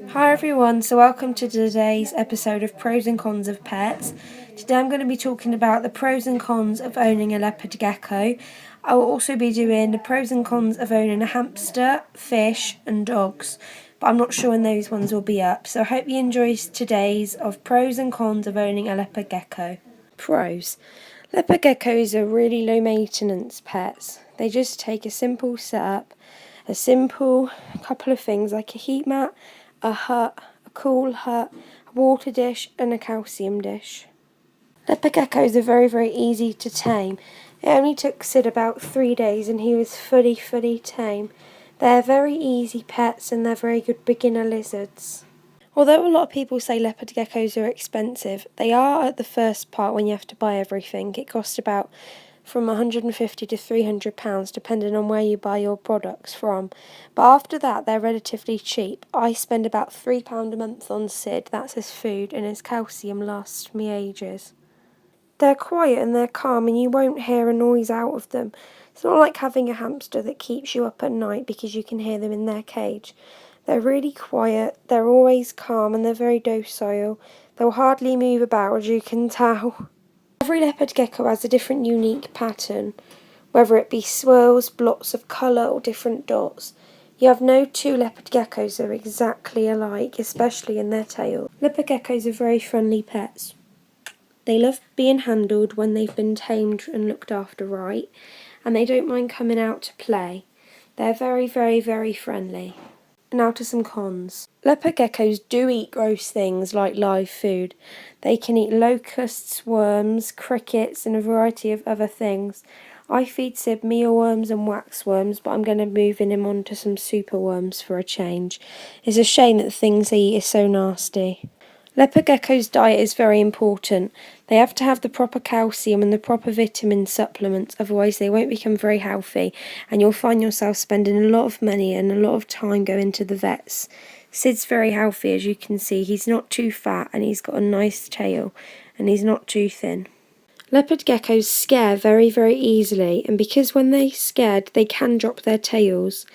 Hi everyone, so welcome to today's episode of Pros and Cons of Pets. Today I'm going to be talking about the pros and cons of owning a leopard gecko. I will also be doing the pros and cons of owning a hamster, fish and dogs, but I'm not sure when those ones will be up. So I hope you enjoy today's of pros and cons of owning a leopard gecko. Pros. Leopard geckos are really low maintenance pets. They just take a simple setup, a simple couple of things like a heat mat, a hut, a cool hut, a water dish and a calcium dish. Leopard geckos are very easy to tame. It only took Sid about 3 days and he was fully tame. They're very easy pets and they're very good beginner lizards. Although a lot of people say leopard geckos are expensive, they are at the first part when you have to buy everything. It costs about from £150 to £300 depending on where you buy your products from. But after that they're relatively cheap. I spend about £3 a month on Sid, that's his food, and his calcium lasts me ages. They're quiet and they're calm and you won't hear a noise out of them. It's not like having a hamster that keeps you up at night because you can hear them in their cage. They're really quiet, they're always calm and they're very docile. They'll hardly move about, as you can tell. Every leopard gecko has a different unique pattern, whether it be swirls, blots of colour or different dots. You have no two leopard geckos that are exactly alike, especially in their tail. Leopard geckos are very friendly pets. They love being handled when they've been tamed and looked after right, and they don't mind coming out to play. They're very friendly. Now to some cons. Leopard geckos do eat gross things like live food. They can eat locusts, worms, crickets and a variety of other things. I feed Sid mealworms and waxworms, but I'm going to be moving him on to some superworms for a change. It's a shame that the things they eat are so nasty. Leopard gecko's diet is very important. They have to have the proper calcium and the proper vitamin supplements, otherwise they won't become very healthy and you'll find yourself spending a lot of money and a lot of time going to the vets. Sid's very healthy, as you can see. He's not too fat and he's got a nice tail and he's not too thin. Leopard geckos scare very easily, and because when they're scared they can drop their tails.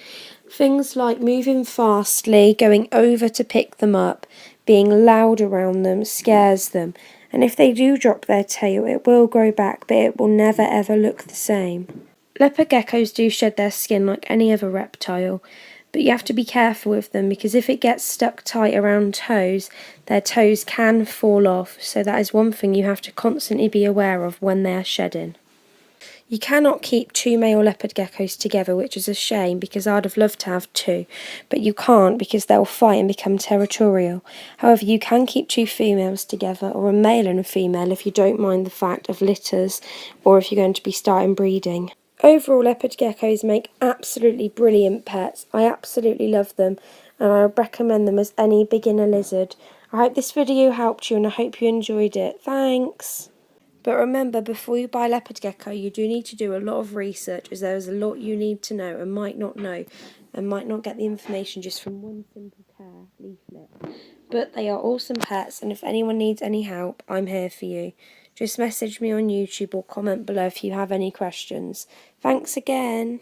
Things like moving fastly, going over to pick them up, being loud around them scares them, and if they do drop their tail it will grow back, but it will never ever look the same. Leopard geckos do shed their skin like any other reptile, but you have to be careful with them because if it gets stuck tight around toes, their toes can fall off, so that is one thing you have to constantly be aware of when they are shedding. You cannot keep two male leopard geckos together, which is a shame because I'd have loved to have two, but you can't because they'll fight and become territorial. However, you can keep two females together, or a male and a female if you don't mind the fact of litters or if you're going to be starting breeding. Overall, leopard geckos make absolutely brilliant pets. I absolutely love them and I would recommend them as any beginner lizard. I hope this video helped you and I hope you enjoyed it. Thanks! But remember, before you buy leopard gecko, you do need to do a lot of research, as there is a lot you need to know and might not know, and might not get the information just from one simple care leaflet. But they are awesome pets, and if anyone needs any help, I'm here for you. Just message me on YouTube or comment below if you have any questions. Thanks again.